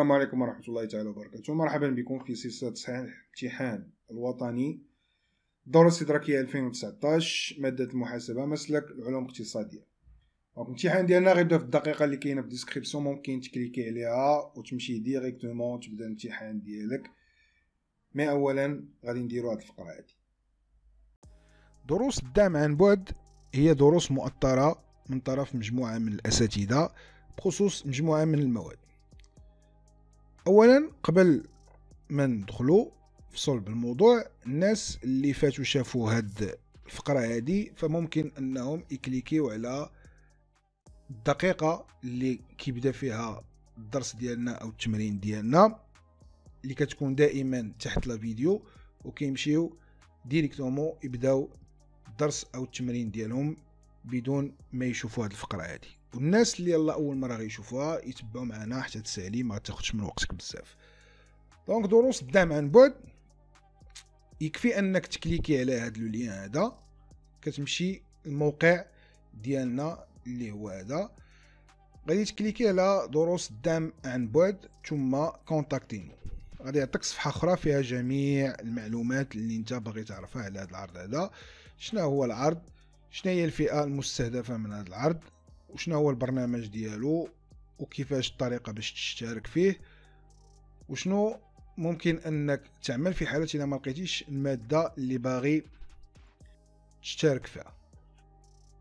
السلام عليكم ورحمة الله تعالى وبركاته. مرحبا بكم في سلسلة تصحيح الامتحان الوطني الدورة الاستدراكية 2019 مادة المحاسبة مسلك العلوم الاقتصادية. الامتحان ديالنا غيبدا في الدقيقة اللي كاينة في الديسكريبسيون، ممكن تكليكي عليها وتمشي ديريكتومون وتبدا الامتحان ديالك. مي اولا غادي نديرو هاد الفقرة هادي. دروس الدعم عن بعد هي دروس مؤطرة من طرف مجموعة من الأساتذة بخصوص مجموعة من المواد. اولا قبل ما ندخلوا في صلب الموضوع، الناس اللي فاتوا شافوا هاد الفقره هادي فممكن انهم يكليكيو على الدقيقه اللي كيبدا فيها الدرس ديالنا او التمرين ديالنا اللي كتكون دائما تحت لا فيديو، وكيمشيو ديريكتومون يبداو الدرس او التمرين ديالهم بدون ما يشوفوا هاد الفقره هادي. والناس اللي يلا اول مره غيشوفوها يتبعوا معنا حتى تسالي، ما تاخذش من وقتك بزاف. دونك دروس الدعم عن بعد يكفي انك تكليكي على هذا اللين هذا، كتمشي الموقع ديالنا اللي هو هذا، غادي تكليكي على دروس الدعم عن بعد ثم كونتاكتينو. غادي يعطيك صفحه اخرى فيها جميع المعلومات اللي انت باغي تعرفها على هذا العرض هذا. شنو هو العرض، شنو هي الفئه المستهدفه من هذا العرض، وشنو هو البرنامج ديالو، وكيفاش الطريقه باش تشترك فيه، وشنو ممكن انك تعمل في حالة اذا ما لقيتيش المادة اللي باغي تشترك فيها.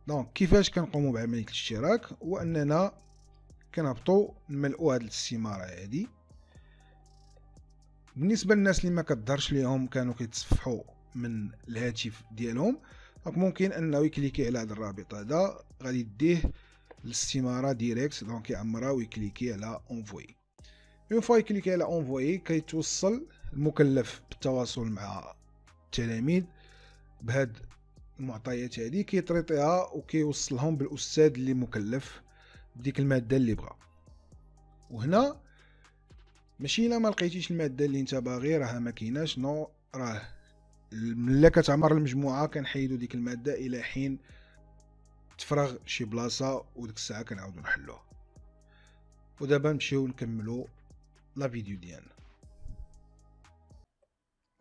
دونك كيفاش كنقوموا بعملية الاشتراك، واننا كنهبطوا نملؤوا هذه الاستمارة هذه. بالنسبة للناس اللي ما كتظهرش ليهم كانوا كيتصفحوا من الهاتف ديالهم، دونك ممكن انه يكليكي على هذا الرابط هذا، غادي يديه الاستمارة ديريكت، دونك يعمرها ويكليكي على اونفوي. اون فوا يكليكي على اونفوي كيتوصل المكلف بالتواصل مع التلاميذ بهاد المعطيات هذه، كيطريطيها وكيوصلهم بالاستاذ اللي مكلف بديك الماده اللي بغا. وهنا ماشي الا ما لقيتيش الماده اللي انت باغي راه ما كايناش، نو، راه ملي كتعمر المجموعه كنحيدوا ديك الماده الى حين تفرغ شي بلاصه، وديك الساعه كنعاودوا نحلوها. ودابا نمشيو نكملوا لا فيديو ديالنا.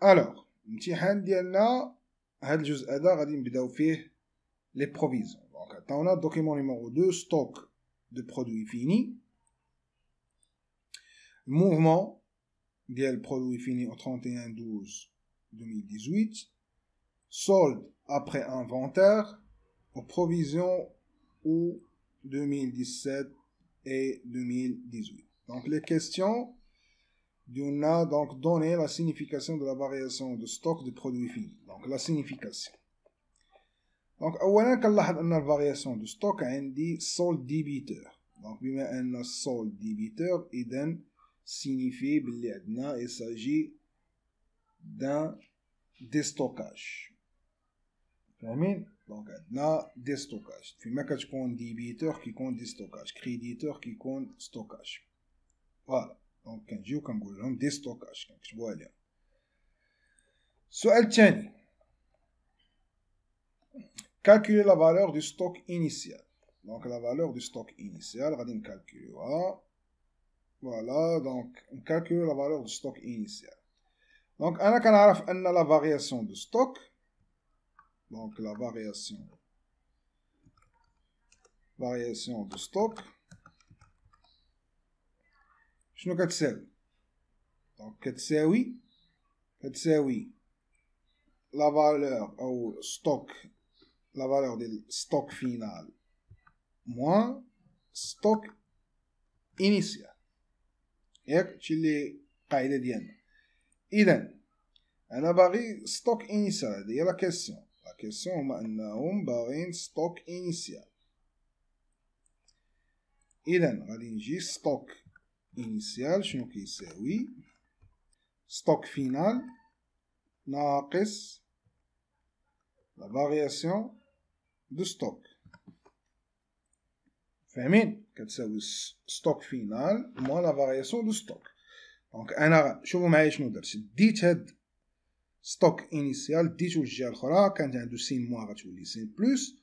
الوغ الامتحان ديالنا هاد الجزء هذا غادي نبداو فيه لي بروفيزيون. دونك عطاونا دوكيمون نيميرو 2 ستوك دو برودوي فيني، الموفمون ديال برودوي فيني au 31/12/2018، solde après inventaire aux provisions août 2017 et 2018. Donc les questions on a donc donné la signification de la variation de stock de produits finis. Donc la signification. Donc اولا كنلاحظ ان الفارياسيون دو ستوك عندي solde débiteur. Donc بما ان solde débiteur اذا signifie باللي عندنا il s'agit d'un déstockage. فاهمين؟ دونك عندنا déstockage. فيما كتكون débiteur كيكون déstockage، créditeur كيكون stockage. فوالا. دونك كنجيو كنقول لهم دي ستوكاج كنكتبوها لهم. السؤال الثاني، calculer la valeur du stock initial. Donc la valeur du stock initial غادي نكالكوليوها. فوالا. دونك نكالكوليو la valeur du stock initial. دونك انا كنعرف ان la variation du stock، donc la variation du stock شنو كتساوي؟ دونك كتساوي لا فالور او ستوك، لا فالور ديال ستوك فينال موان ستوك انيسيال. ياك هادشي اللي القاعده ديالنا. اذا انا باغي ستوك انيسيال، هذه هي لا كيسيون هما انهم باغيين ستوك انيسيال. اذا غادي نجي ستوك initial شنو كيساوي؟ ستوك فينال ناقص لا فارياسيون دو ستوك. فاهمين؟ كتساوي ستوك فينال موان لا فارياسيون دو ستوك. دونك انا شوفوا معايا شنو درت، ديت هاد ستوك انيسيال ديتو للجهه الاخرى، كانت عنده سين موان غتولي سين بلس،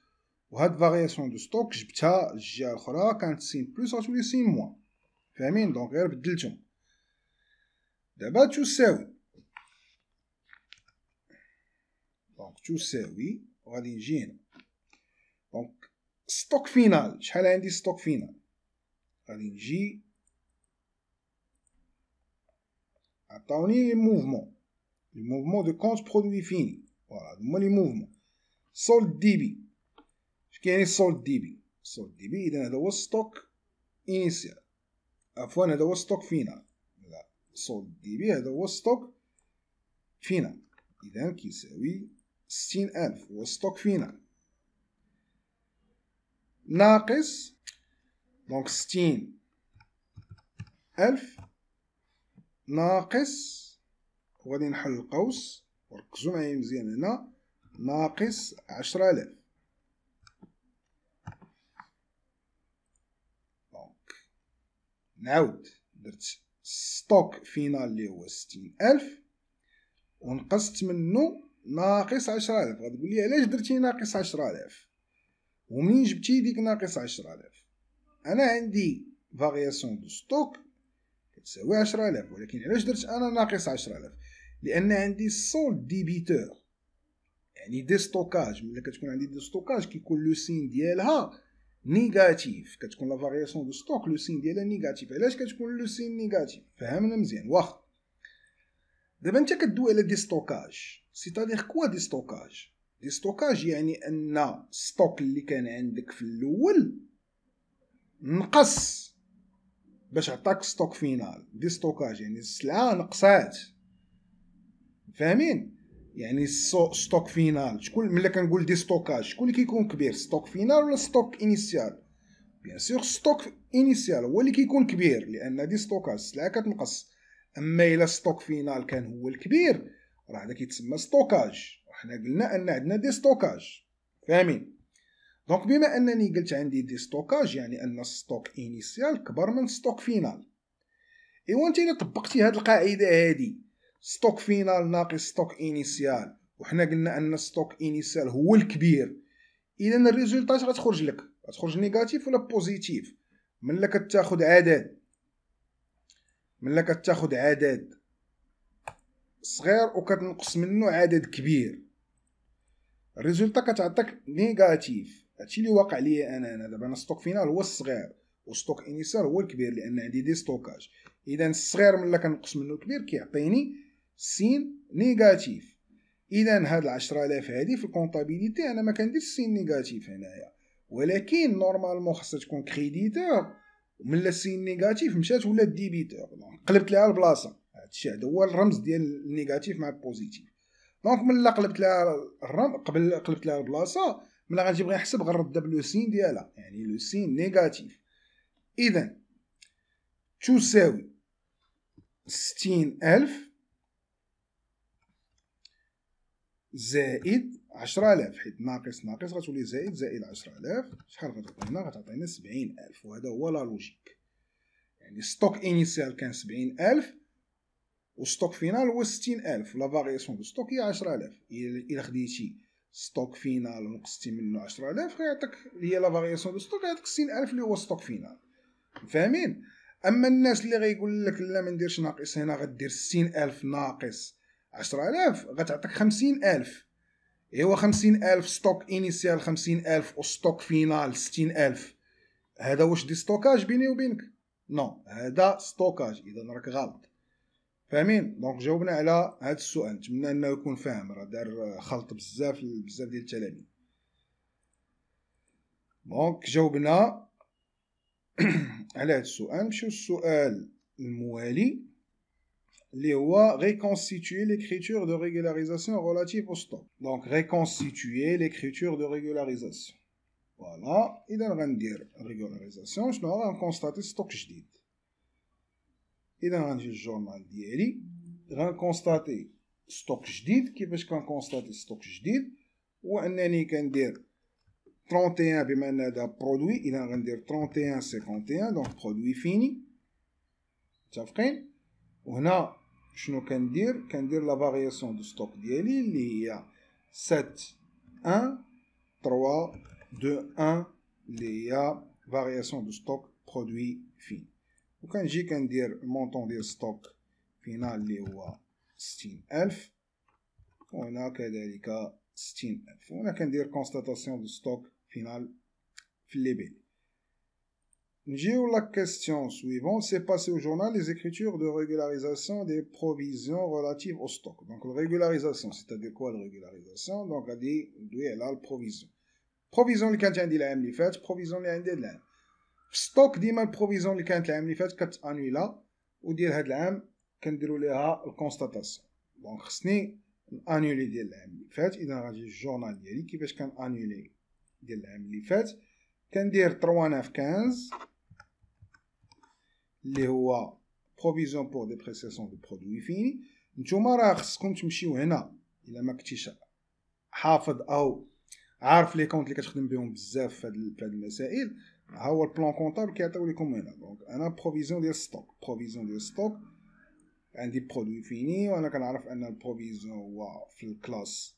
وهاد فارياسيون دو ستوك جبتها للجهه الاخرى كانت سين بلس غتولي سين موان. فاهمين؟ دونك غير بدلتهم. دابا تساوي دونك تساوي وغادي نجي هنا دونك ستوك فينال. شحال عندي ستوك فينال؟ غادي نجي عطاوني لي موفمون دو كونت برودوي فيني. فوالا هما لي موفمون. سولد دي بي. اش كاين سولد دي بي؟ سولد دي بي اذا هذا هو ستوك انيسيال، عفوا هذا هو ستوك فينال. لا، سولد دي بي هذا هو ستوك فينال، اذا كيساوي 60000 هو ستوك فينال ناقص دونك 60000 ناقص، وغادي نحل القوس وركزو معايا مزيان هنا، ناقص 10000. دونك نعاود درت ستوك فينال اللي هو 60000 ونقصت منه ناقص 10000. غتقول لي علاش درتي ناقص 10000 ومنين جبتي ديك ناقص 10000؟ انا عندي فارياسيون دو ستوك كتساوي 10000، ولكن علاش درت انا ناقص 10000؟ لان عندي سولد ديبيتور يعني دي ستوكاج. ملي كتكون عندي دي ستوكاج كيكون لو سين ديالها نيجاتيف، كتكون لا فارياسيون دو ستوك لو سين ديالها نيجاتيف. علاش كتكون لو سين نيجاتيف؟ فهمنا مزيان. واخا دابا انت كدوي على دي ستوكاج، سيتادير كوا دي ستوكاج؟ دي ستوكاج يعني ان ستوك اللي كان عندك في الاول نقص باش عطاك ستوك فينال. دي ستوكاج يعني السلعه نقصات، فاهمين؟ يعني ستوك فينال شكون ملي كنقول دي ستوكاج شكون اللي كيكون كبير؟ ستوك فينال ولا ستوك انيسيال؟ بيان سور ستوك انيسيال هو اللي كيكون كبير، لان دي ستوكاج السلعه كتنقص. اما الا ستوك فينال كان هو الكبير راه هذا كيتسمى ستوكاج. وحنا قلنا ان عندنا دي ستوكاج، فاهمين؟ دونك بما انني قلت عندي دي ستوكاج يعني ان ستوك انيسيال كبر من ستوك فينال. ايوا انت الا طبقتي هاد القاعده هادي ستوك فينال ناقص ستوك انيسيال، وحنا قلنا ان ستوك انيسيال هو الكبير، اذا الريزولطات غتخرج لك، غتخرج نيجاتيف ولا بوزيتيف. ملي كتاخد عدد صغير وكتنقص منه عدد كبير الريزولطا كتعطيك نيجاتيف. هادشي اللي واقع ليا انا دابا. انا ستوك فينال هو الصغير وستوك انيسيال هو الكبير، لان عندي دي ستوكاج. اذا الصغير ملي كنقص منه الكبير كيعطيني سين نيجاتيف. اذا هاد 10000 هادي في الكونطابيليتي انا ما كنديرش سين نيجاتيف هنايا، ولكن نورمالمون خاصها تكون كريديتور. ومن السين نيجاتيف مشات ولات ديبيتور، قلبت ليها البلاصه. هادشي هذا هو الرمز ديال النيجاتيف مع البوزيتيف. دونك ملي قلبت لها قلبت لها البلاصه، ملي غنجي بغي نحسب غنرد بلو سين ديالها، يعني لو سين نيجاتيف. اذا تساوي 60000 زائد 10000، حيت ناقص غتولي زائد 10000. شحال غتعطينا؟ غتعطينا 70000. وهذا هو لا لوجيك. يعني ستوك انيسيال كان 70000 وستوك فينال هو 60000. لا فارياسيون دو ستوك هي 10000. الا خديتي ستوك فينال ونقصتي منه 10000 غيعطيك هي لا فارياسيون دو ستوك، غيعطيك 60000 اللي هو ستوك فينال، فاهمين؟ اما الناس اللي غيقول لك لا ما نديرش ناقص هنا، غدير 60000 ناقص 10000 غتعطيك 50000. ايوا 50000 ستوك انيسيال 50000 وستوك فينال 60000. هذا واش دي ستوكاج بيني وبينك؟ نو، هذا ستوكاج. اذا راك غلط، فاهمين؟ دونك جاوبنا على هذا السؤال. نتمنى انه يكون فاهم، راه دار خلط بزاف ديال التلاميذ. دونك جاوبنا على هذا السؤال. نمشيو للسؤال الموالي اللي هو reconstituer l'écriture de régularisation relative au stock. Donc reconstituer l'écriture de régularisation. Voilà. إذا غندير régularisation شنو غنكونستاتي ستوك جديد. إذا غنجي للجورنال ديالي غنكونستاتي ستوك جديد. كيفاش كنكونستاتي ستوك جديد؟ هو أنني كندير 31 بما أن هذا برودوي، إذا غندير 31 51 دونك برودوي فيني، متفقين؟ وهنا شنو كندير لا فارياسيون دو ستوك ديالي اللي هي 7 1 3 2 1 اللي هي فارياسيون دو ستوك برودوي فين. وكنجي كندير المونطون ديال ستوك فينال اللي هو 60,000 وهنا كذلك 60,000 وهنا كندير كونستاتاسيون دو ستوك فينال في الليبيل. نجيو لا question suivante, c'est passé au journal les écritures de régularisation des provisions relatives au stock. Donc la régularisation, c'est-à-dire quoi la régularisation? Donc غادي ندوي على البروفيزيون. البروفيزيون اللي كانت عندي العام اللي فات، البروفيزيون اللي عندي هاد العام. في ستوك ديما البروفيزيون اللي كانت العام اللي فات كتانويلا وديال هاد العام كنديروا ليها الكونستاتاسيون. دونك خصني انولي ديال العام اللي فات. اذا غادي الجورنال ديالي كيفاش كان انولي ديال العام اللي فات، كندير 3915 اللي هو بروفيزيون بور ديبريسياسيون دو برودوي فيني. نتوما راه خصكم تمشيو هنا الا ما كنتيش حافظ او عارف لي كونط اللي كتخدم بهم بزاف في هاد المسائل، ها هو البلان كونطابل كيعطيو لكم هنا. دونك انا بروفيزيون ديال ستوك، بروفيزيون ديال ستوك عندي برودوي فيني وانا كنعرف ان البروفيزيون هو في الكلاس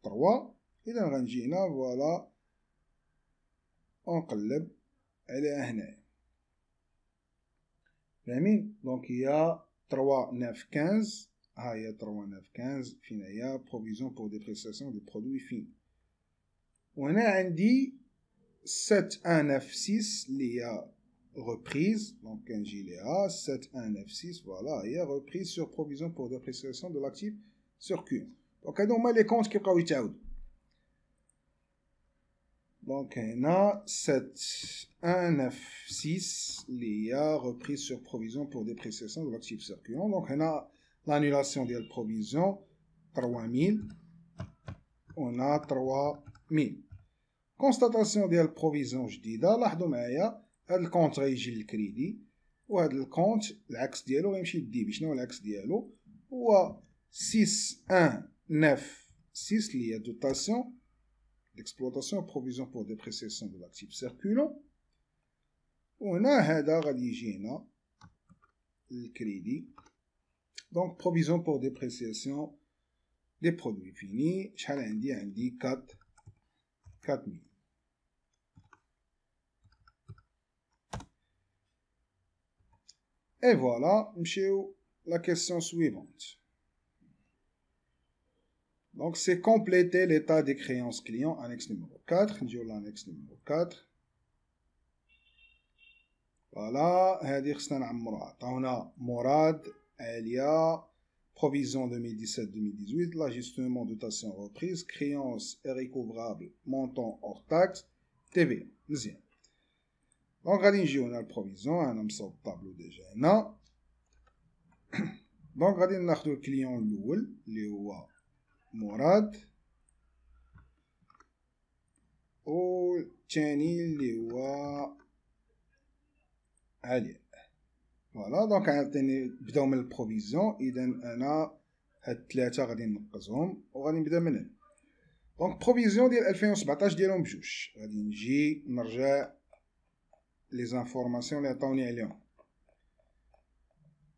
3. اذا غنجي هنا فوالا ونقلب على هنا، فاهمين؟ دونك هي 3915 ها هي 3915 فين هي بروفيزيون بور ديبريسياسيون دو برودوي فيني. وهنا عندي 7196 اللي هي reprise. Donc كنجي ليها 7196 فوالا هي reprise sur provision pour dépréciation de l'actif circulant. دونك هادو هما لي كونت كيبقاو يتعاودوا. دونك هنا 7196 اللي هي reprise sur provision pour dépréciation de l'actif circulant. دونك هنا l'annulation ديال provision 3000 وهنا 3000. كونستاتاسيون ديال بروفيزيون جديده. لاحظوا معايا هاد الكونت غيجي للكريدي وهاد الكونت العكس ديالو غيمشي للديبي. شنو هو العكس ديالو؟ هو 6196 اللي هي دوتاسيون ديكسبلوطاسيون بروفيزيون بور ديبريسياسيون دو لاكتيف سيركولون. وهنا هذا غادي يجي هنا للكريدي. دونك بروفيزيون بور ديبريسياسيون دي برودوي فيني. شحال عندي 4000. Et voilà, نمشيو la question suivante. Donc c'est compléter l'état des créances clients, annexe numéro 4. نجيو l'annexe numéro 4. Voilà, هذه خصنا نعمروها. عطاونا مراد، عالية، provision 2017-2018, l'ajustement dotation reprise, créance et recouvrable, montant hors taxe, TVA. مزيان. دونك غادي نجيو هنا البروفيزيون. انا مصوب الطابلو ديجا هنا. دونك غادي ناخدو الكليون الاول اللي هو مراد والثاني اللي هو علي. فوالا دونك عطيني بداو من البروفيزيون. اذا انا هاد الثلاثه غادي ننقصهم وغادي نبدا من هنا. دونك بروفيزيون ديال 2017 ديالهم بجوج. غادي نجي نرجع لي زانفورماسيون اللي عطاوني عليهم.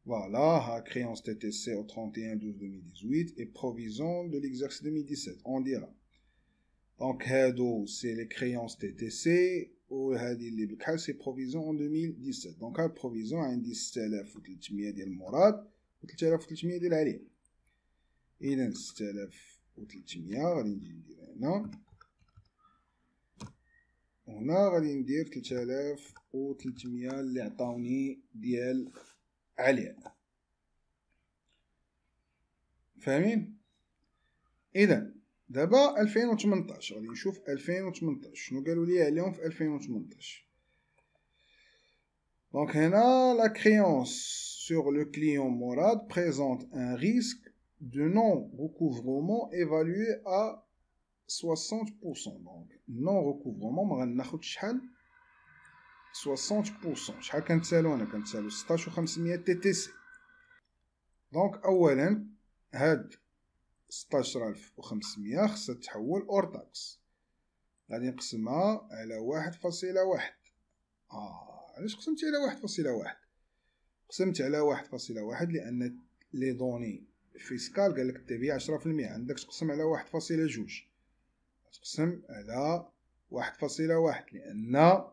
Voilà, créance TTC au 31/12/2018 et provision de l'exercice 2017, on dira. Donc, c'est les créances TTC ou les bikal, c'est provision en 2017. Donc, la provision a un 6300 ديال مراد و 3300 ديال علي. إذا 6300 غادي نجي ندير هنا. وهنا غادي ندير 3300 اللي عطاوني ديال عليا. فاهمين؟ اذا دابا 2018 غادي نشوف 2018 شنو قالوا لي عليهم في 2018. دونك هنا la créance sur le client Morad présente un risque de non-recouvrement évalué à 60%. donc non-recouvrement ما غناخدش شحال 60%. شحال كنتسالو هنا؟ كنتسالو 16500 تي تي سي. دونك اولا هاد 16500 خصها تحول اور تاكس. غادي نقسمها على 1.1. علاش قسمت على 1.1؟ قسمت على 1.1 لان لي دوني فيسكال قال لك التبيع 10%، عندك تقسم على 1.2، تقسم على 1.1 لان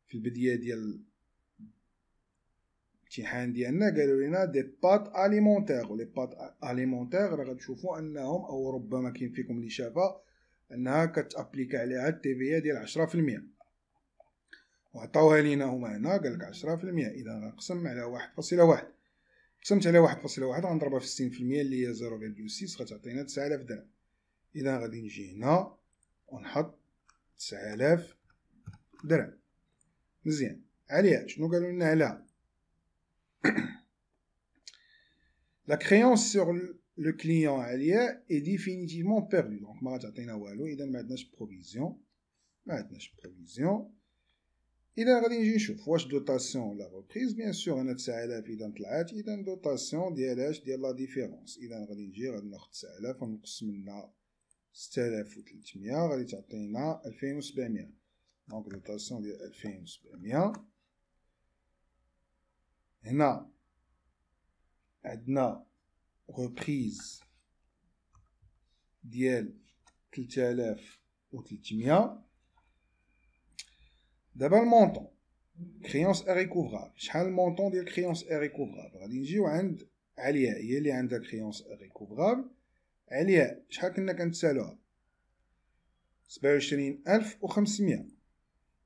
في البداية ديال الامتحان ديالنا قالوا لنا دي بات اليمونتير، ولي بات اليمونتير راه غتشوفوا انهم او ربما كاين فيكم اللي شافها انها كتابليكا عليها التي في ديال 10%، وعطاوها لينا هما هنا قال لك 10%. اذا غنقسم على 1.1، قسمت على 1.1 غنضربها في 60% اللي هي 0.6 غتعطينا 9000 درهم. اذا غادي نجي هنا ونحط 9000 درهم. مزيان. عليها شنو قالوا لنا عليها؟ لا كريونس سور لو كليون عليها اي ديفينيتيفمون بيردو، دونك ما غتعطينا والو. اذا ما عندناش بروفيزيون، اذا غادي نجي نشوف واش دوطاسيون ولا ريبريز. بيان سور انا 9000 اذا طلعت، اذا دوطاسيون ديالاش ديال لا ديفيرونس. اذا غادي نجي غادي ناخذ 9000 ونقص منها 6300 غادي تعطينا 2700. دونك دوطاسيون ديال 2700. هنا عندنا ريبريز ديال 3300. دابا المونطون كريونس ريكوفرابل، شحال المونطون ديال كريونس ريكوفرابل؟ غادي نجيو عند علياء، هي اللي عندها كريونس ريكوفرابل. علياء شحال كنا كنتسالوها؟ 27500.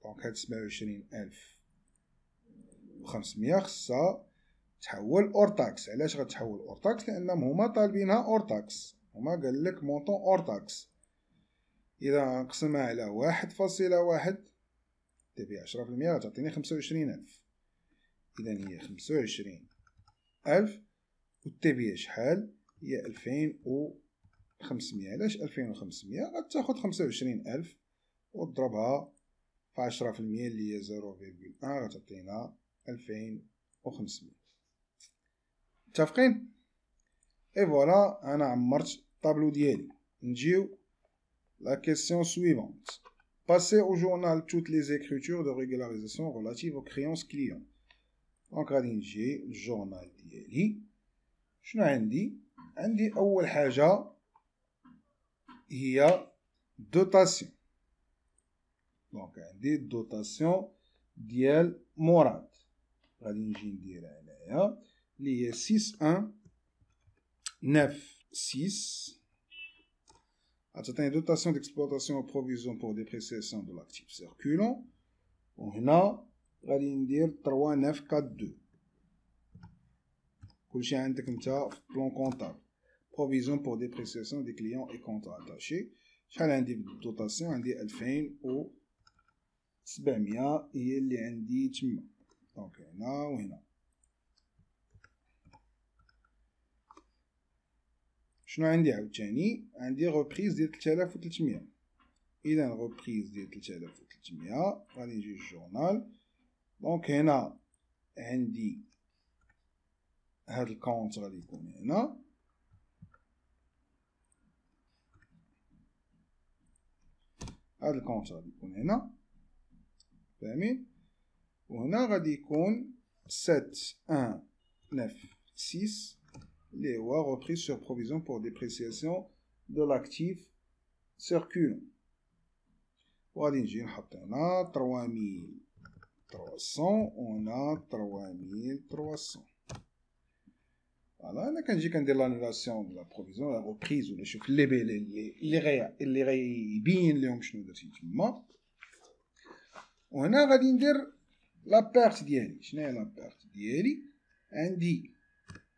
دونك هاد 27500 خصها تحول اور تاكس. علاش غتحول اور تاكس؟ لانهم هما طالبينها اور تاكس، هما قال لك مونطون اور تاكس. اذا نقسمها على 1.1 تي في 10% غتعطيني 25000. اذا هي 25000 والتي في شحال؟ هي 2500. علاش 2500؟ غتاخد 25000 وتضربها في 10% اللي هي 0.1 غتعطينا 2500. متفقين؟ اي فوالا انا عمرت الطابلو ديالي. نجيو لا كيسيون سويفونت. Passer au journal toutes les écritures de régularisation relatives aux créances clients. Donc غادي نجي الجورنال ديالي. شنو عندي؟ عندي اول حاجه هي دوتاسيون. دونك عندي الدوتاسيون ديال مراد. غادي نجي نديرها هنايا اللي هي 6196. غتعطيني دوتاسيون ديكسبلوطاسيون و بروفيزيون بور ديبريسياسيون دو لاكتيف سيركولون. وهنا غادي ندير 3942. كلشي عندك نتا في بلون كونطابل. بروفيزيون بور ديبريسياسيون دي كليون اي كونطرا اتاشي. شحال عندي في الدوتاسيون؟ عندي 2700 هي اللي عندي تما. دونك هنا وهنا. شنو عندي عاوتاني؟ عندي ريبريز ديال 3300. اذا ريبريز ديال 3300 غادي نجي للجورنال. دونك هنا عندي هاد الكونت غادي يكون هنا. هاد الكونت غادي يكون هنا، فاهمين؟ وهنا غادي يكون 7196 اللي هو reprise sur provision pour dépréciation de l'actif circulant. وغادي نجي نحط هنا 3300 وهنا 3300. فوالا انا كنجي كندير لانولاسيون دو لا بروفيزيون لا روبريز ولا شوف اللي غيبين لهم شنو درتي تما. وهنا غادي ندير لا بيرت ديالي. شنو هي لا بيرت ديالي؟ عندي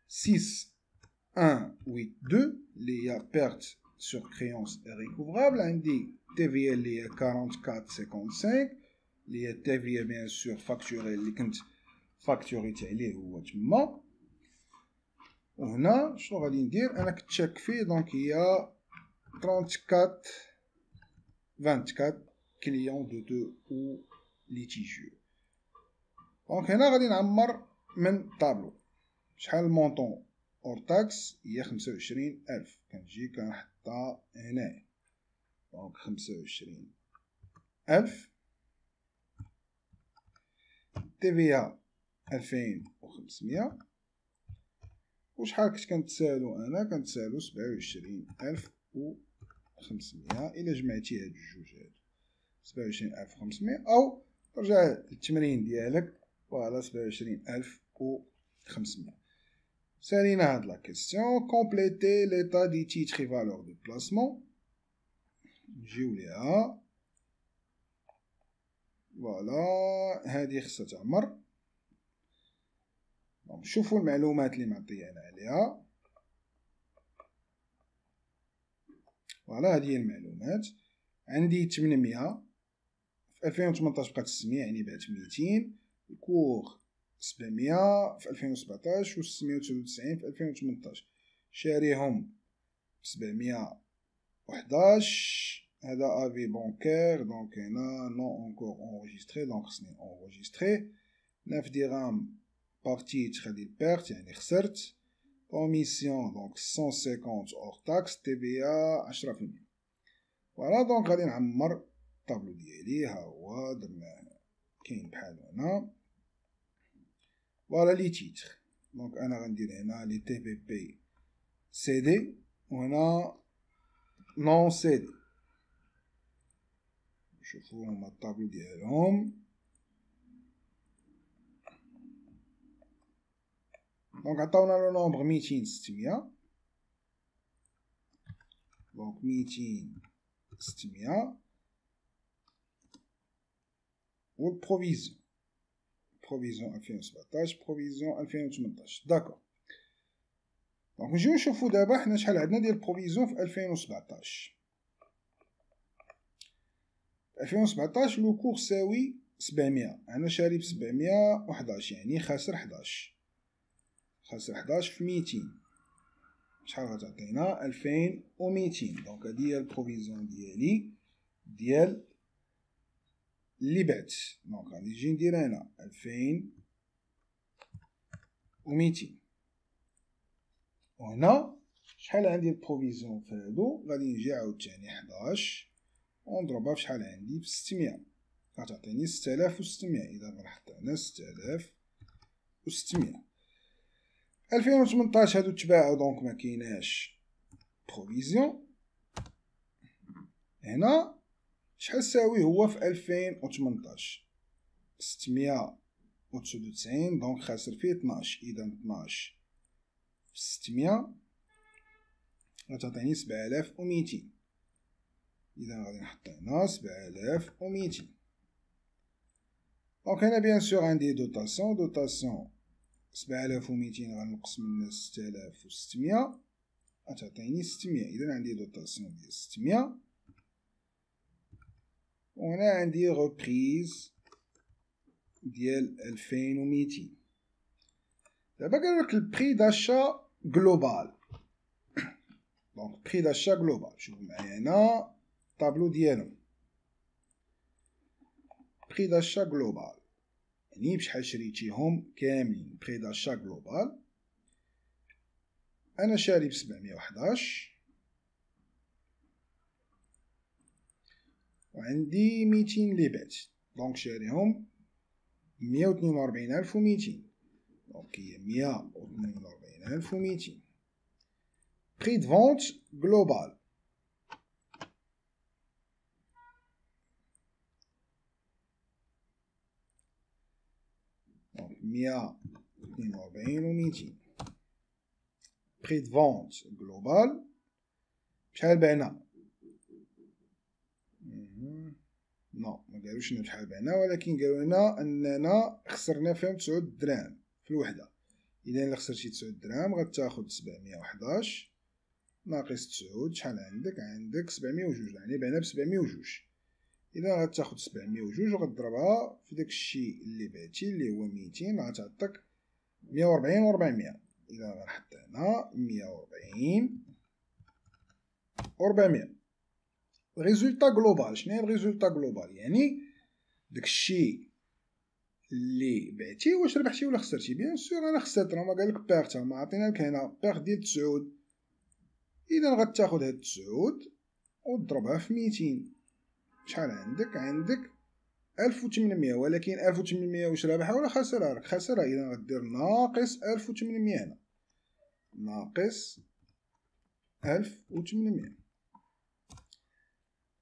6182 اللي هي بيرت سور كريونس ريكوفرابل. عندي تي في اللي هي 4455 اللي هي تي في بيان سور فاكتوري اللي كنت فاكتوريت عليه هو تما. وهنا شنو غادي ندير؟ انا كنت شاك فيه. دونك هي 34 كليون دو او ليتيجيو. دونك هنا غادي نعمر من طابلو. شحال المونطون اور تاكس؟ هي 25000. كنجي كنحطها هنايا. دونك 25000 تي في 2500. وشحال كنت كنتسالو؟ انا كنتسالو 27500. الا جمعتي هاد الجوج هادو 27500 او رجع للتمرين ديالك. فوالا 27500 500. سالينا هاد لا كيسيون. كومبليتي ليطا دي تيتر فالور دو بلاسمون. نجيو ليها. فوالا هادي خصها تعمر. شوفوا المعلومات اللي معطيانا عليها. فوالا هادي هي المعلومات. عندي 800 في 2018 بقات 600 يعني بعت 200. الكور 700 في 2017 و 699 في 2018. شاريهم 711. هذا افي بانكير دونك هنا نو اونكور اونجستري دونك خصني اونجستري. 9 درهم بارتي غادي البيرت يعني خسرت. كوميسيون دونك 150 اور تاكس تي في ا 10%. فوالا دونك غادي نعمر الطابلو ديالي. ها هو درناه كاين بحال هنا. فوالا لي تيتر دونك انا غندير هنا لي تي بي بي سي دي وهنا نون سي دي. شوفوا هما الطابلو ديالهم. دونك عطاونا لو نومبر 200 600. دونك 200 600 و البروفيزيون. بروفيزيون 2017 بروفيزيون 2018. داكور. دونك نجيو نشوفو دابا حنا شحال عندنا ديال البروفيزيون في 2017. 2017 لو كور ساوي 700. انا شاري ب 711 يعني خاسر 11. خاسر 11 في 200 شحال غتعطينا 2200. دونك هادي هي البروفيزيون ديالي ديال اللي بعت. دونك غادي نجي ندير هنا 2200. وهنا شحال عندي البروفيزيون في هادو. غادي نجي عاوتاني 11 ونضربها في شحال عندي في 600 غتعطيني 6600. اذا غنحط هنا 6600. 2018 هادو تباعو دونك ما كايناش بروفيزيون. هنا شحال ساوي هو في 2018 699 دونك خاسر فيه 12. اذا 12 في 600 غتعطيني 7200. اذا غادي نحط هنا 7200. دونك هنا بيان سور عندي دوطاسيون 7200 غنقص منها 6600 غتعطيني 600. اذا عندي دوطاسيون ديال 600. وهنا عندي ريبريز ديال 2200. دابا قالولك البري داشا جلوبال. دونك بري داشا جلوبال. شوفوا معايا هنا الطابلو ديالهم. بري داشا جلوبال يعني بشحال شريتيهم كاملين. بري داشا جلوبال انا شاري ب 711 وعندي 200 لي بعت. دونك شاريهم 142200. دونك هي 142200. بري دو فونت جلوبال دونك 142200. بري دو فونت جلوبال بشحال بعنا؟ نو ما قالوش لنا بشحال بعنا ولكن قالوا لنا اننا خسرنا فيهم 9 دراهم في الوحده. اذا الا خسرتي 9 دراهم غتاخد 711 ناقص 9 شحال عندك؟ عندك 702 يعني بعنا ب 702. اذا غتاخد 702 وغتضربها في داكشي اللي بعتي اللي هو 200 غتعطيك 140 و 400. اذا غنحط هنا 140 و 400. ريزولتا جلوبال. شنو هي الريزولتا جلوبال؟ يعني داكشي اللي بعتي واش ربحتي ولا خسرتي. بيان سور انا خسرت راه ما قالك بيرت ما عطينا لك هنا بيرت ديال 9. اذا غتاخد هاد 9 وتضربها في 200 شحال عندك؟ عندك 1800. ولكن 1800 واش رابحه ولا خاسرها؟ راك خاسرها. اذا غدير ناقص 1800 هنا ناقص 1800.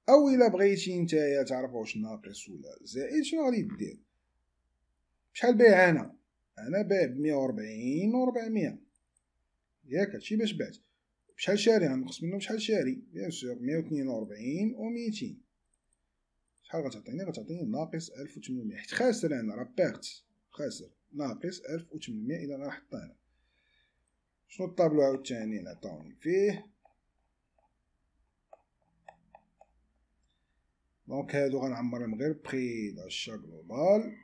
او الا بغيتي نتايا تعرف واش ناقص ولا زائد شنو غادي دير؟ بشحال بايع انا؟ انا بايع ب140 و400 ياك، هادشي باش بعت. بشحال شاري؟ غنقص منهم بشحال شاري، بيان سور 142 و200. شحال غتعطيني؟ غتعطيني ناقص 1800، حيت خاسر انا، راه بيرت، خاسر ناقص 1800. اذا غنحط هنا شنو الطابلو عاوتاني اللي عطاوني فيه. دونك هادو غنعمرهم غير بخي داشا جلوبال.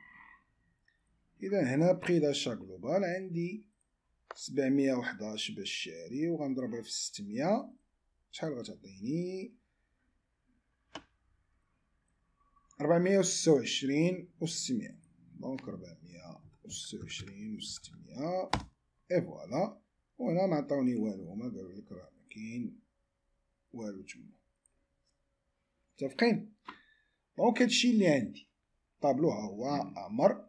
اذا هنا بخي داشا جلوبال عندي 711 باش شاري، وغنضربها في 600. شحال غتعطيني؟ 426 و600. دونك 426 و600 اي فوالا. وهنا معطاوني والو، هما قالولك راه مكاين والو تما. متفقين؟ دونك هادشي اللي عندي. طابلو ها هو عمر.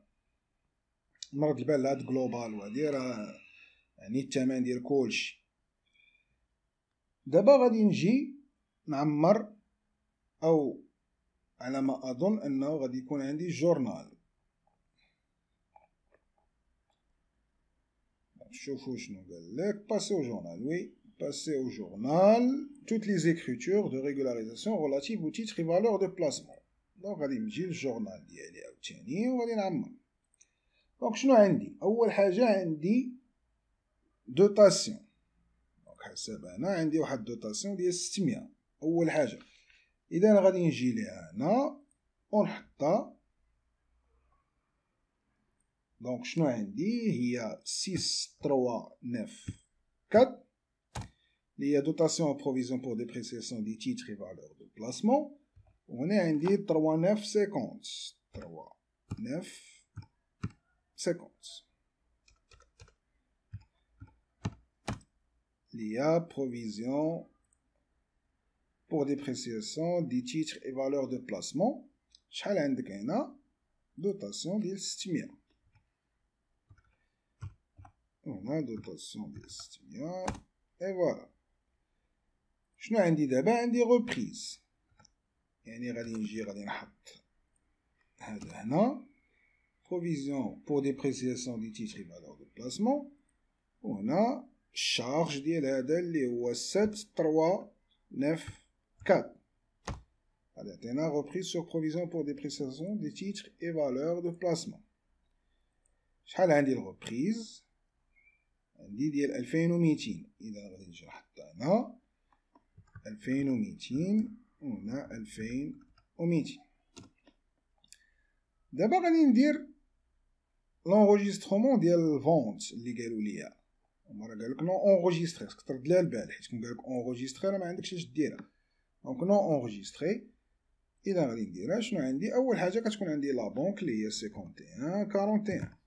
مرض البال هاد جلوبال وهادي راه يعني الثمن ديال كلشي. دابا غادي نجي نعمر، او على ما اظن انه غادي يكون عندي جورنال. شوفوا شنو قال لك. passer au journal. Oui, passer au journal toutes les écritures de régularisation relatives aux titres et valeurs de placement. دونك غادي نجي للجورنال ديالي عاوتاني وغادي نعمر. دونك شنو عندي؟ اول حاجه عندي دوتاسيون. دونك حسب انا عندي واحد دوتاسيون ديال 600 اول حاجه. اذا غادي نجي ليها هنا ونحطها. دونك شنو عندي؟ هي 6394 اللي هي دوتاسيون بروفيزيون بور ديبريسياسيون دي تيتر اي فالور دو بلاسمون. وهنا عندي 3950 3950 اللي هي بروفيزيون بور ديبريسياسيون دي تيتر اي فالور دو بلاسمون. شحال عندك هنا؟ دوتاسيون ديال 600. هنا دوتاسيون ديال 600 اي فوالا. شنو عندي دابا؟ عندي غوبريز، يعني غادي نجي غادي نحط هذا هنا بروفيزيون بور ديبريسياسيون دي تيتر فالور دو بلاسمون. وهنا الشارج ديال هذا اللي هو 7394 غادي يعطينا غوبريز سور بروفيزيون بور ديبريسياسيون دي تيتر اي فالور دو بلاسمون. شحال عندي الغوبريز؟ عندي ديال 2200. اذا غادي نجي نحط هنا 2200 وهنا 2200. دابا غادي ندير لونغوجيسترومون ديال الفونت اللي قالوا ليا. هما راه قالك نو اونغوجيستري، خصك ترد لها البال، حيت كون قالك اونغوجيستري راه ما عندكش اش ديرها. دونك نو اونغوجيستري. اذا غادي نديرها شنو عندي؟ اول حاجه كتكون عندي لا بونك اللي هي 51 41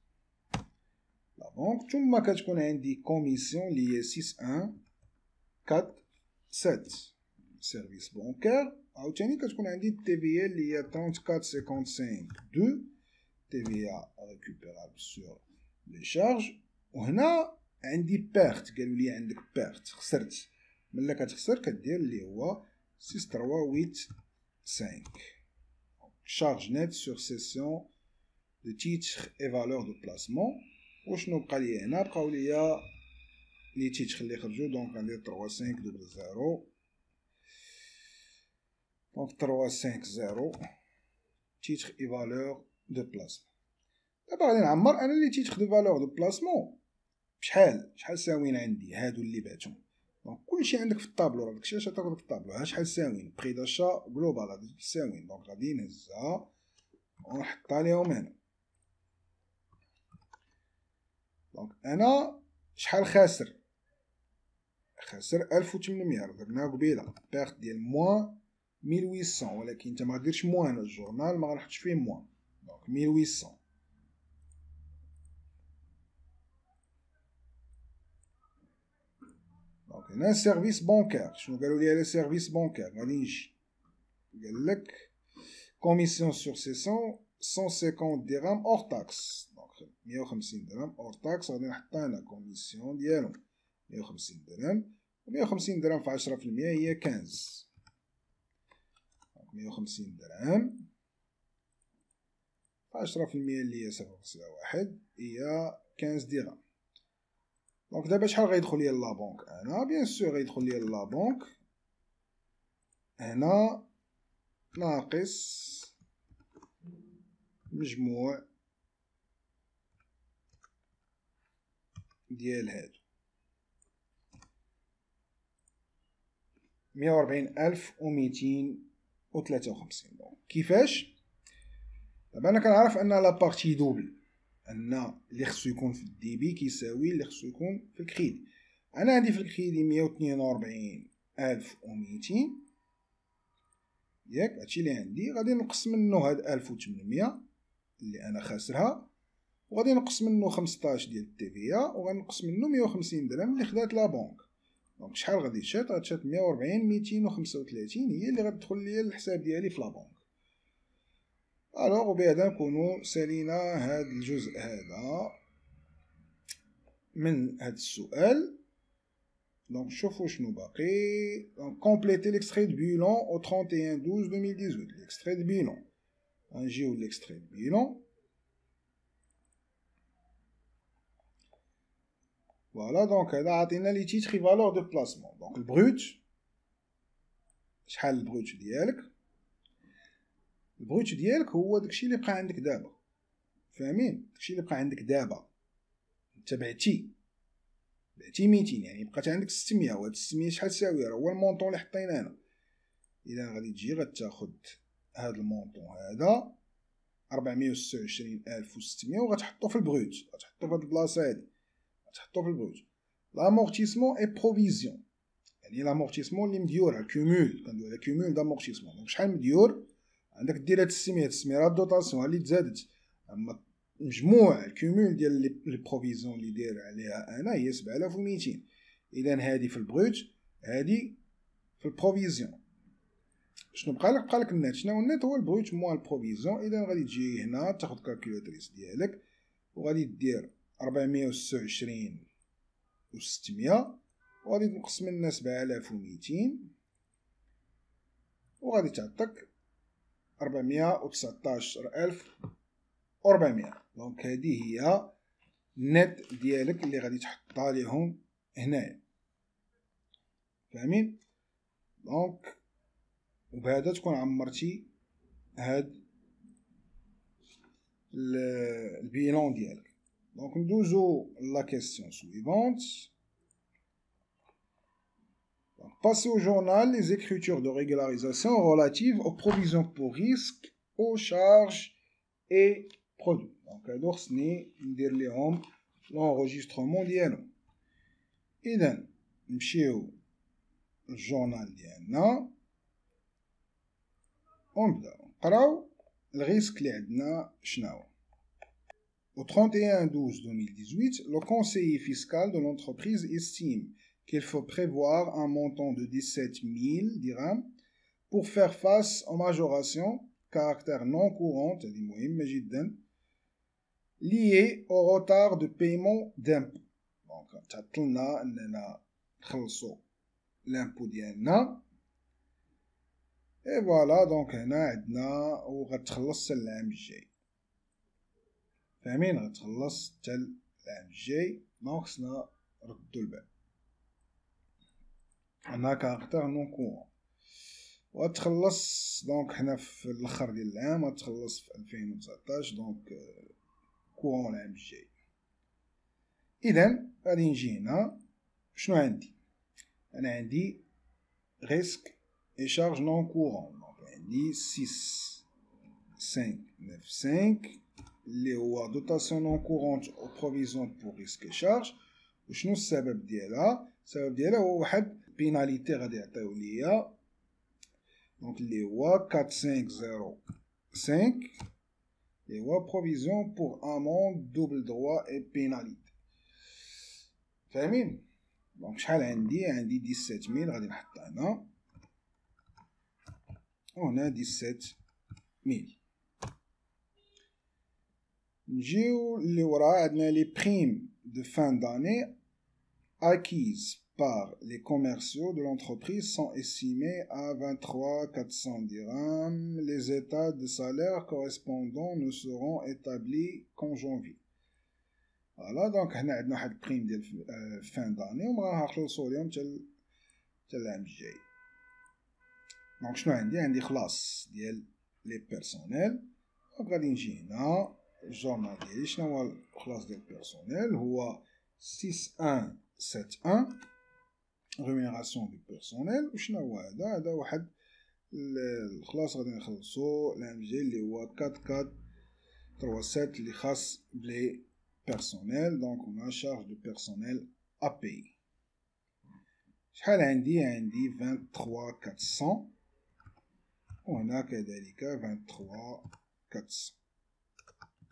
لا بونك، ثم كتكون عندي كوميسيون اللي هي 6147 سيرفيس بونكير. عاوتاني كتكون عندي تي في ال اللي هي 3455 2 تي في ا ريكوبيرابل سور لي شارج. وهنا عندي بيرت، قالوا لي عندك بيرت، خسرت. ملي كتخسر كدير اللي هو 6385 شارج نيت سور سيسيون دو تيتر اي فالور دو بلاسمون. وشنو بقى لي هنا؟ بقاو لي لي تيتر اللي خرجوا. دونك غندير 3500 دونك 350 تيتر اي فالور دو بلاسمون. دابا غادي نعمر انا لي تيتر دو فالور دو بلاسمون شحال ساويين عندي هادو اللي بعتهم. دونك كلشي عندك في الطابلو، راه داكشي اش عطاك في الطابلو. ها شحال ساويين بخي داشا جلوبال هادي ساويين. دونك غادي نهزها ونحطها ليهم هنا. دونك انا شحال خاسر 1800 درنا قبيله بيرت ديال موان 1800. ولكن انت ما غاديرش موان هنا، الجورنال ما غنحطش فيه موان. دونك 1800. دونك هنا سيرفيس بونكير. شنو قالوا لي على سيرفيس بونكير؟ غادي نجي قال لك كوميسيون سور سيسيون 150 درهم اور تاكس. دونك 150 درهم اور تاكس. غادي نحط هنا كوميسيون ديالهم 150 درهم. 150 درهم في 10% هي 15. 150 درهم في 10% اللي هي 0.1 هي 15 درهم. دونك دابا شحال غيدخل ليا لا بونك هنا؟ بيان سور غيدخل ليا لا بونك هنا ناقص مجموع ديال هادو 140253. دونك كيفاش؟ دابا انا كنعرف ان لا بارتي دوبل، ان اللي خصو يكون في الدي بي كيساوي اللي خصو يكون في الكريدي. انا عندي في الكريدي 142200 ياك، هادشي اللي عندي. غادي نقص منه هاد 1800 اللي انا خاسرها، وغادي نقص منه 15 ديال التيفيا، وغنقص منه 150 درهم اللي خدات لا بونك. دونك شحال غادي تشات؟ غتشات 140235 هي اللي غتدخل ليا الحساب ديالي في لا بونك. الوغ وبهذا نكونو سالينا هاد الجزء هذا من هاد السؤال. دونك شوفوا شنو باقي. دونك كومبليتي ليكستري دو بيلون او 31/12/2018. ليكستري دو بيلون، غنجيو ليكستري دو بيلون. فوالا دونك هذا عطينا لي تيتري فالور دو بلاسمون. دونك البروت، شحال البروت ديالك؟ البروت ديالك هو داكشي اللي بقى عندك دابا، فاهمين؟ داكشي اللي بقى عندك دابا. انت بعتي 200 يعني بقات عندك 600، وهاد 600 شحال تساوي؟ راه هو المونطون اللي حطينا هنا. اذا غادي تجي غتاخد هاد المونطون هذا 426600 وغتحطو في البروت، غتحطو في هاد البلاصه هادي، غتحطو في البروت. لامورتيسمون اي بروفيزيون، يعني لامورتيسمون اللي مديور، الكومول، كندوي على كومول دامورتيسمون. دونك شحال مديور عندك؟ دير هاد 600 راه الدوطاسيون اللي تزادت، اما مجموع الكومول ديال لي بروفيزيون اللي داير عليها انا هي 7200. اذا هادي في البروت، هادي في البروفيزيون. شنو بقى لك؟ بقى لك النت. شنو النت؟ هو البروت موا البروفيزيون. اذا غادي تجي هنا تاخد كالكولاتريس ديالك وغادي دير 426600 وغادي تنقص منها 7200 وغادي تعطيك 419400. دونك هذه هي النت ديالك اللي غادي تحطها ليهم هنايا، فاهمين؟ دونك وبهذا تكون عمرتي هاد البيلون ديالك. دونك ندوزو لا كيسيون سويفونت. Passez au journal les écritures de régularisation relatives aux provisions pour risques, aux charges et produits. Donc هادو خصني ندير ليهم l'enregistrement ديالهم. إذا نمشيو للجورنال ديالنا ونبداو نقراو الريسك اللي عندنا شناهو. Au 31/12/2018, le conseiller fiscal de l'entreprise estime qu'il faut prévoir un montant de 17 000 dirhams pour faire face aux majorations caractère non courante liées au retard de paiement d'impôts. Donc, تعطلنا أننا نخلصو l'impôt ديالنا. Et voilà, donc هنا عندنا وغتخلص العام الجاي، فاهمين؟ غتخلص حتى العام الجاي. دونك خصنا نردو البال. أنها كاركتير نون كورون وغتخلص دونك حنا في الآخر ديال العام، غتخلص في 2019. دونك كورون العام الجاي. إذا غادي نجي هنا شنو عندي؟ أنا عندي ريسك et charge non courant. دونك عندي 6595 اللي هو دوتاسيون نون كورونت او بروفيزيون بور ريسك اي شارج. وشنو السبب ديالها؟ السبب ديالها هو واحد بيناليتي غادي يعطيو ليا، دونك اللي هو 4505 اللي هو بروفيزيون بور اموند دوبل دروا اي بيناليتي، فاهمين؟ دونك شحال عندي؟ عندي 17000 غادي نحطها هنا وهنا 17000. نجيو اللي ورا عندنا لي بريم de fin d'année acquises par les commerciaux de l'entreprise sont estimés à 23 400 dirhams. Les états de salaire correspondants ne seront établis qu'en janvier. فوالا دونك هنا عندنا واحد البريم ديال فان داني وما غنخلصو ليهم حتى العام الجاي. دونك شنو عندي خلاص ديال لي بيرسونيل. دونك غادي نجي هنا الجورنال ديالي. شنو هو الخلاص ديال البيرسونيل؟ هو 6171 rémunération du personnel. وشنو هو هذا واحد الخلاص غادي نخلصو العام الجاي اللي هو 4437 اللي خاص بلي بيرسونيل. دونك هنا شارج دو بيرسونيل ابي شحال عندي 23400 وهنا كذلك 23400.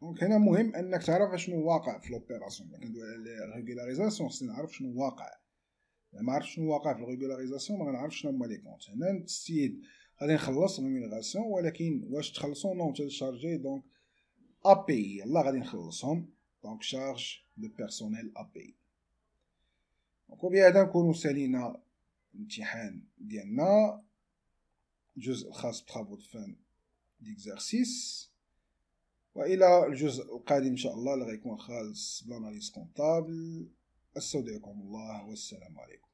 دونك هنا مهم انك تعرف شنو واقع في لوبيراسيون. كندوي على الريغولاريزاسيون خصني نعرف شنو واقع. ما عرفت شنو واقع في الريغولاريزاسيون ما غنعرفش شنو هما لي كونط. هنا السيد غادي نخلص ريمونيراسيون ولكن واش تخلصوا نو تيلشارجي. دونك ابي يلا غادي نخلصهم. دونك شارج دو بيرسونيل ابي. دونك وبهذا نكونوا سالينا الامتحان ديالنا الجزء الخاص بطرافو دو فان ديكزارسيس. والى الجزء القادم ان شاء الله اللي غيكون خالص بلاناليز كونطابل. استودعكم الله والسلام عليكم.